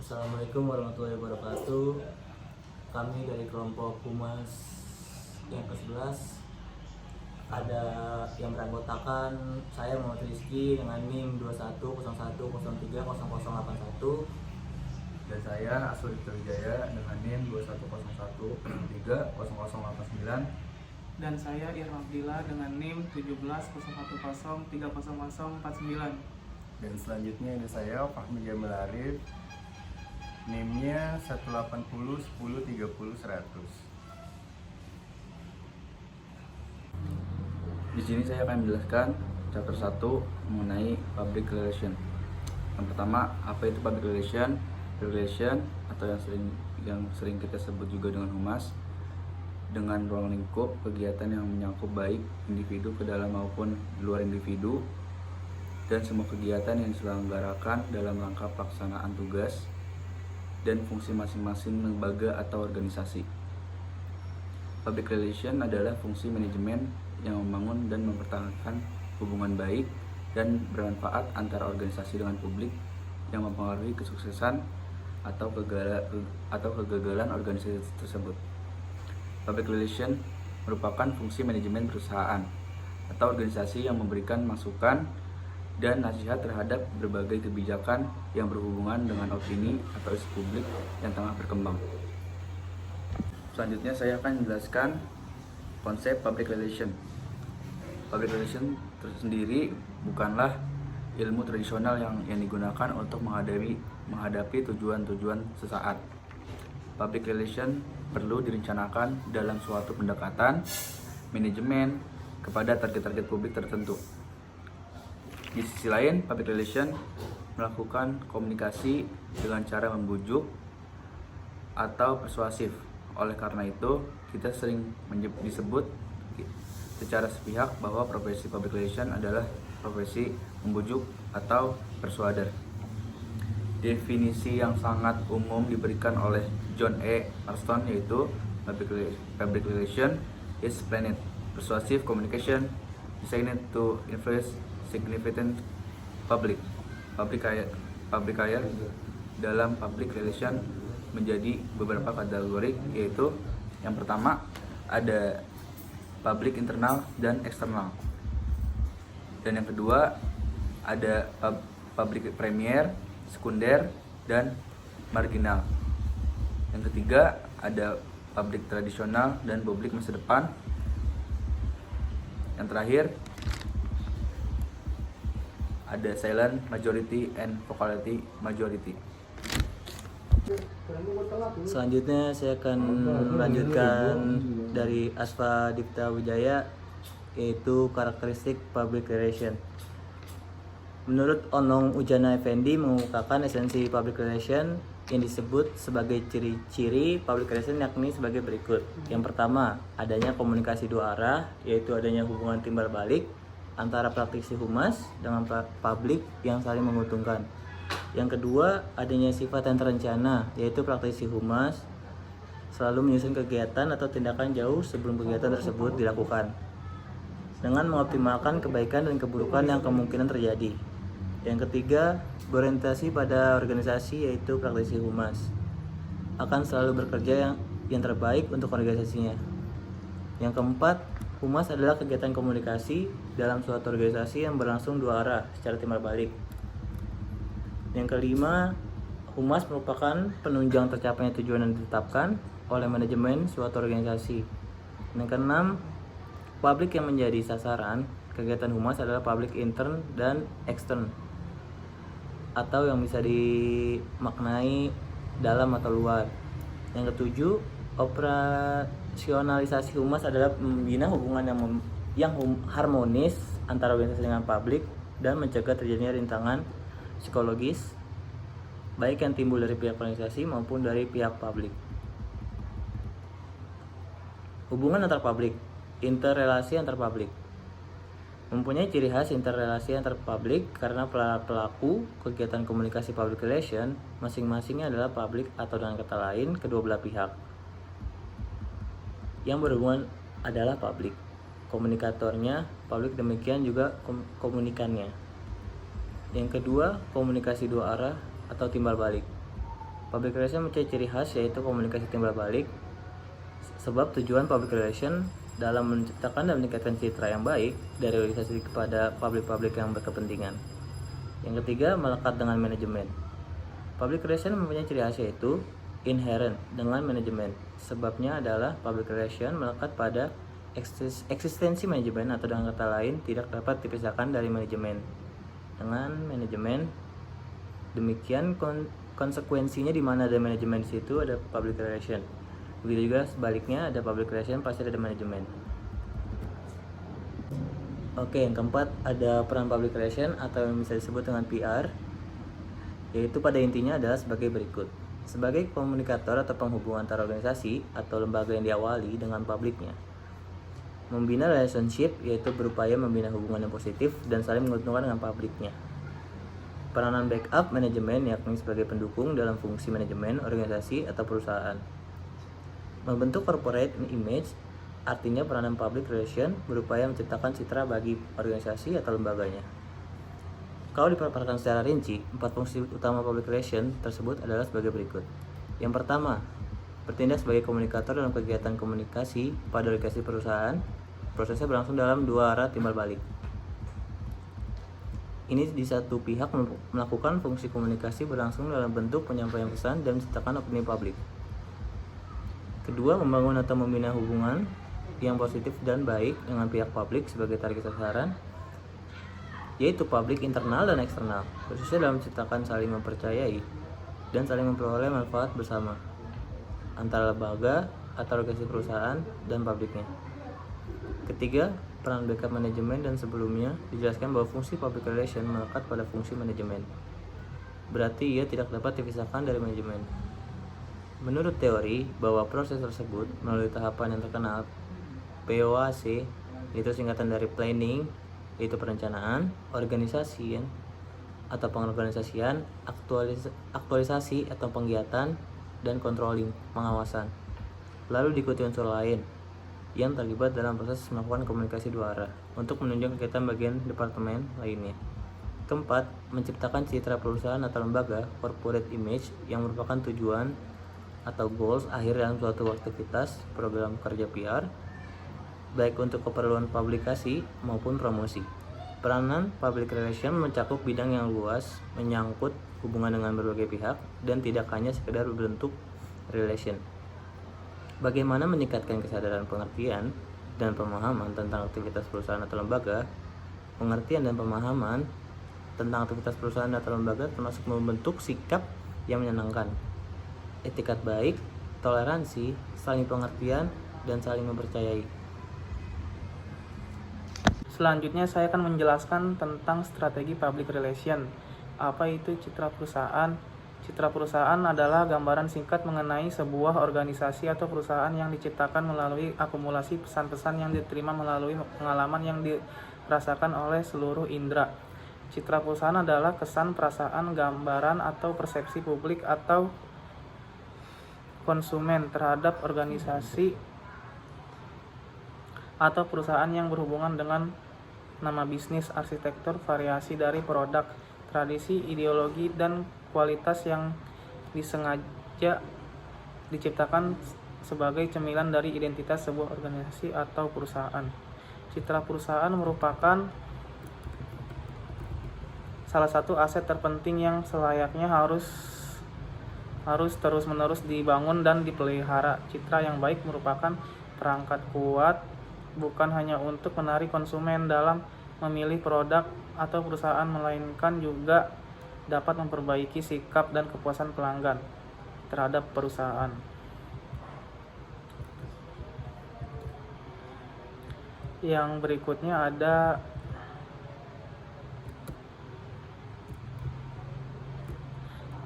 Assalamualaikum warahmatullahi wabarakatuh. Kami dari kelompok Humas yang ke-11 ada yang beranggotakan saya Muhammad Rizky dengan NIM 2101030081 Dan saya Aswadi Wijaya dengan NIM 2101030089. Dan saya Irma Abdillah dengan NIM 1701030049. Dan selanjutnya ini saya Fahmi Jamil Arif, NIM-nya 1801030 100. Di sini saya akan menjelaskan chapter 1 mengenai public relation. Yang pertama, apa itu public relation? Relation atau yang sering kita sebut juga dengan humas, dengan ruang lingkup kegiatan yang menyangkut baik individu ke dalam maupun di luar individu, dan semua kegiatan yang diselenggarakan dalam rangka pelaksanaan tugas dan fungsi masing-masing lembaga atau organisasi. Public relation adalah fungsi manajemen yang membangun dan mempertahankan hubungan baik dan bermanfaat antara organisasi dengan publik yang mempengaruhi kesuksesan atau kegagalan organisasi tersebut. Public relation merupakan fungsi manajemen perusahaan atau organisasi yang memberikan masukan dan nasihat terhadap berbagai kebijakan yang berhubungan dengan opini atau isu publik yang tengah berkembang. Selanjutnya saya akan menjelaskan konsep public relation. Public relation sendiri bukanlah ilmu tradisional yang digunakan untuk menghadapi tujuan-tujuan sesaat. Public relation perlu direncanakan dalam suatu pendekatan manajemen kepada target-target publik tertentu. Di sisi lain, public relation melakukan komunikasi dengan cara membujuk atau persuasif. Oleh karena itu, kita sering disebut secara sepihak bahwa profesi public relation adalah profesi membujuk atau persuader. Definisi yang sangat umum diberikan oleh John E. Marston yaitu public relation is planned, persuasive communication designed to influence significant public. Public dalam public relation menjadi beberapa kategori, yaitu yang pertama ada public internal dan eksternal, dan yang kedua ada public premier, sekunder, dan marginal. Yang ketiga ada public tradisional dan publik masa depan. Yang terakhir ada silent majority and vocality majority. Selanjutnya saya akan melanjutkan dari Asfa Dipta Wijaya, yaitu karakteristik public relation. Menurut Onong Ujana Effendi mengemukakan esensi public relation yang disebut sebagai ciri-ciri public relation yakni sebagai berikut. Yang pertama, adanya komunikasi dua arah, yaitu adanya hubungan timbal balik antara praktisi humas dengan publik yang saling menguntungkan. Yang kedua, adanya sifat yang terencana, yaitu praktisi humas selalu menyusun kegiatan atau tindakan jauh sebelum kegiatan tersebut dilakukan dengan mengoptimalkan kebaikan dan keburukan yang kemungkinan terjadi. Yang ketiga, berorientasi pada organisasi, yaitu praktisi humas akan selalu bekerja yang terbaik untuk organisasinya. Yang keempat, humas adalah kegiatan komunikasi dalam suatu organisasi yang berlangsung dua arah secara timbal balik. Yang kelima, humas merupakan penunjang tercapainya tujuan yang ditetapkan oleh manajemen suatu organisasi. Yang keenam, publik yang menjadi sasaran kegiatan humas adalah publik intern dan ekstern, atau yang bisa dimaknai dalam atau luar. Yang ketujuh, operasionalisasi humas adalah membina hubungan yang harmonis antara organisasi dengan publik dan mencegah terjadinya rintangan psikologis baik yang timbul dari pihak organisasi maupun dari pihak publik. Hubungan antar publik, interrelasi antar publik. Mempunyai ciri khas interrelasi antar publik karena pelaku kegiatan komunikasi public relation masing-masingnya adalah publik, atau dengan kata lain kedua belah pihak yang berhubungan adalah publik. Komunikatornya publik, demikian juga komunikannya. Yang kedua, komunikasi dua arah atau timbal balik. Public relation mempunyai ciri khas yaitu komunikasi timbal balik. Sebab tujuan public relation dalam menciptakan dan meningkatkan citra yang baik dari organisasi kepada publik yang berkepentingan. Yang ketiga, melekat dengan manajemen. Public relation mempunyai ciri khas yaitu inherent dengan manajemen. Sebabnya adalah public relation melekat pada eksistensi manajemen, atau dengan kata lain tidak dapat dipisahkan dari manajemen. Dengan manajemen, demikian konsekuensinya di mana ada manajemen di situ ada public relation. Begitu juga sebaliknya, ada public relation pasti ada manajemen. Oke, yang keempat ada peran public relation atau yang bisa disebut dengan PR, yaitu pada intinya adalah sebagai berikut. Sebagai komunikator atau penghubung antara organisasi atau lembaga yang diawali dengan publiknya. Membina relationship yaitu berupaya membina hubungan yang positif dan saling menguntungkan dengan publiknya. Peranan backup manajemen yakni sebagai pendukung dalam fungsi manajemen organisasi atau perusahaan. Membentuk corporate image artinya peranan public relation berupaya menciptakan citra bagi organisasi atau lembaganya. Kalau dipaparkan secara rinci, 4 fungsi utama public relation tersebut adalah sebagai berikut. Yang pertama, bertindak sebagai komunikator dalam kegiatan komunikasi pada organisasi perusahaan. Prosesnya berlangsung dalam 2 arah timbal balik. Ini di satu pihak melakukan fungsi komunikasi berlangsung dalam bentuk penyampaian pesan dan menciptakan opini publik. Kedua, membangun atau membina hubungan yang positif dan baik dengan pihak publik sebagai target sasaran, yaitu publik internal dan eksternal, khususnya dalam menciptakan saling mempercayai dan saling memperoleh manfaat bersama antara lembaga atau organisasi perusahaan dan publiknya. Ketiga, peran backup manajemen dan sebelumnya dijelaskan bahwa fungsi public relation melekat pada fungsi manajemen. Berarti ia tidak dapat dipisahkan dari manajemen. Menurut teori bahwa proses tersebut melalui tahapan yang terkenal POAC, yaitu singkatan dari planning, yaitu perencanaan, organisasi atau pengorganisasian, aktualisasi atau penggiatan, dan controlling, pengawasan. Lalu diikuti unsur lain yang terlibat dalam proses melakukan komunikasi 2 arah untuk menunjang kegiatan bagian departemen lainnya. Keempat, menciptakan citra perusahaan atau lembaga, corporate image, yang merupakan tujuan atau goals akhir dalam suatu aktivitas program kerja PR, baik untuk keperluan publikasi maupun promosi. Peranan public relation mencakup bidang yang luas, menyangkut hubungan dengan berbagai pihak, dan tidak hanya sekedar berbentuk relation. Bagaimana meningkatkan kesadaran pengertian dan pemahaman tentang aktivitas perusahaan atau lembaga. Pengertian dan pemahaman tentang aktivitas perusahaan atau lembaga termasuk membentuk sikap yang menyenangkan, etikat baik, toleransi, saling pengertian, dan saling mempercayai. Selanjutnya saya akan menjelaskan tentang strategi public relation. Apa itu citra perusahaan? Citra perusahaan adalah gambaran singkat mengenai sebuah organisasi atau perusahaan yang diciptakan melalui akumulasi pesan-pesan yang diterima melalui pengalaman yang dirasakan oleh seluruh indera. Citra perusahaan adalah kesan, perasaan, gambaran, atau persepsi publik atau konsumen terhadap organisasi atau perusahaan yang berhubungan dengan nama bisnis, arsitektur, variasi dari produk, tradisi, ideologi, dan kualitas yang disengaja diciptakan sebagai cemilan dari identitas sebuah organisasi atau perusahaan. Citra perusahaan merupakan salah satu aset terpenting yang selayaknya harus terus-menerus dibangun dan dipelihara. Citra yang baik merupakan perangkat kuat bukan hanya untuk menarik konsumen dalam memilih produk atau perusahaan, melainkan juga dapat memperbaiki sikap dan kepuasan pelanggan terhadap perusahaan. Yang berikutnya ada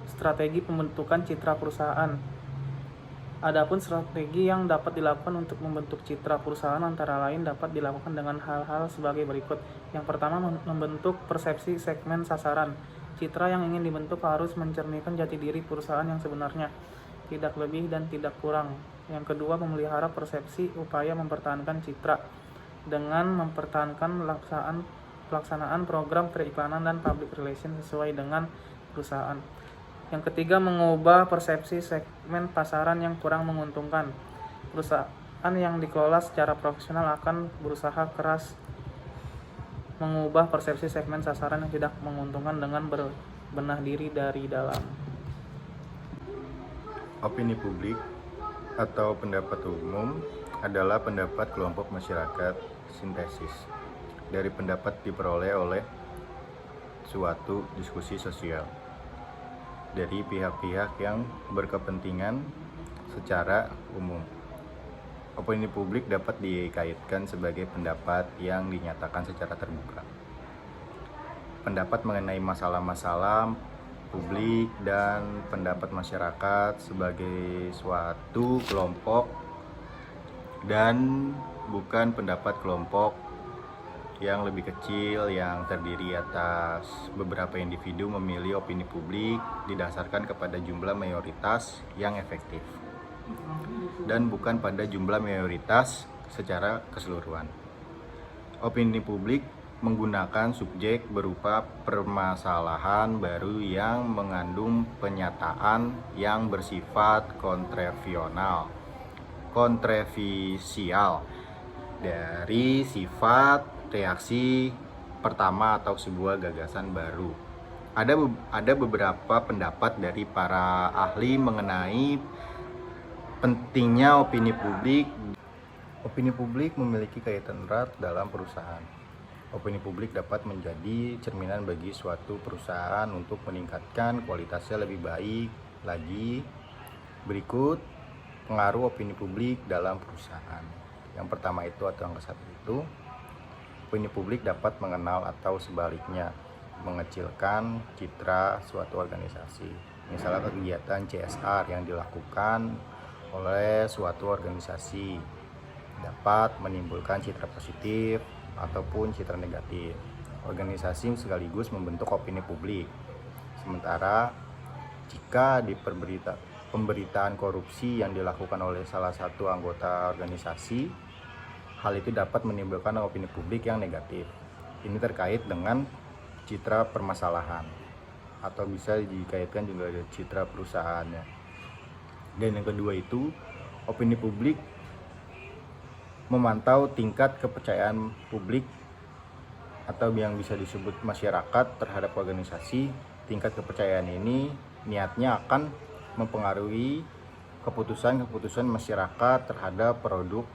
strategi pembentukan citra perusahaan. Adapun strategi yang dapat dilakukan untuk membentuk citra perusahaan antara lain dapat dilakukan dengan hal-hal sebagai berikut. Yang pertama, membentuk persepsi segmen sasaran. Citra yang ingin dibentuk harus mencerminkan jati diri perusahaan yang sebenarnya, tidak lebih dan tidak kurang. Yang kedua, memelihara persepsi, upaya mempertahankan citra dengan mempertahankan pelaksanaan program periklanan dan public relation sesuai dengan perusahaan. Yang ketiga, mengubah persepsi segmen pasaran yang kurang menguntungkan. Perusahaan yang dikelola secara profesional akan berusaha keras mengubah persepsi segmen sasaran yang tidak menguntungkan dengan berbenah diri dari dalam. Opini publik atau pendapat umum adalah pendapat kelompok masyarakat sintesis dari pendapat diperoleh oleh suatu diskusi sosial dari pihak-pihak yang berkepentingan secara umum. Opini publik dapat dikaitkan sebagai pendapat yang dinyatakan secara terbuka. Pendapat mengenai masalah-masalah publik dan pendapat masyarakat sebagai suatu kelompok dan bukan pendapat kelompok yang lebih kecil yang terdiri atas beberapa individu memilih opini publik didasarkan kepada jumlah mayoritas yang efektif dan bukan pada jumlah mayoritas secara keseluruhan. Opini publik menggunakan subjek berupa permasalahan baru yang mengandung pernyataan yang bersifat kontroversial dari sifat reaksi pertama atau sebuah gagasan baru. Ada beberapa pendapat dari para ahli mengenai pentingnya opini publik. Opini publik memiliki kaitan erat dalam perusahaan. Opini publik dapat menjadi cerminan bagi suatu perusahaan untuk meningkatkan kualitasnya lebih baik lagi. Berikut pengaruh opini publik dalam perusahaan. Yang pertama itu atau yang ke-1 itu, opini publik dapat mengenal atau sebaliknya mengecilkan citra suatu organisasi. Misalnya kegiatan CSR yang dilakukan oleh suatu organisasi dapat menimbulkan citra positif ataupun citra negatif. Organisasi sekaligus membentuk opini publik. Sementara jika di pemberitaan korupsi yang dilakukan oleh salah satu anggota organisasi, hal itu dapat menimbulkan opini publik yang negatif. Ini terkait dengan citra permasalahan atau bisa dikaitkan juga dengan citra perusahaannya. Dan yang kedua itu, opini publik memantau tingkat kepercayaan publik atau yang bisa disebut masyarakat terhadap organisasi. Tingkat kepercayaan ini niatnya akan mempengaruhi keputusan-keputusan masyarakat terhadap produk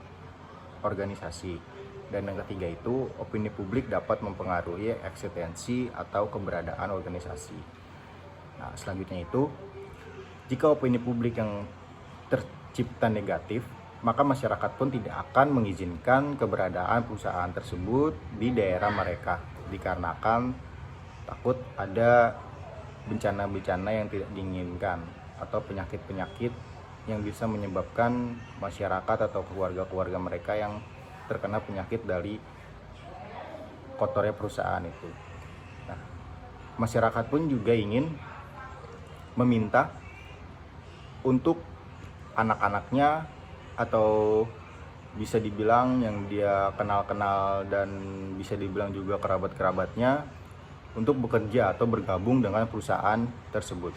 organisasi. Dan yang ketiga itu, opini publik dapat mempengaruhi eksistensi atau keberadaan organisasi. Nah, selanjutnya itu, jika opini publik yang tercipta negatif, maka masyarakat pun tidak akan mengizinkan keberadaan perusahaan tersebut di daerah mereka, dikarenakan takut ada bencana-bencana yang tidak diinginkan atau penyakit-penyakit yang bisa menyebabkan masyarakat atau keluarga-keluarga mereka yang terkena penyakit dari kotornya perusahaan itu. Nah, masyarakat pun juga ingin meminta untuk anak-anaknya atau bisa dibilang yang dia kenal-kenal dan bisa dibilang juga kerabat-kerabatnya untuk bekerja atau bergabung dengan perusahaan tersebut.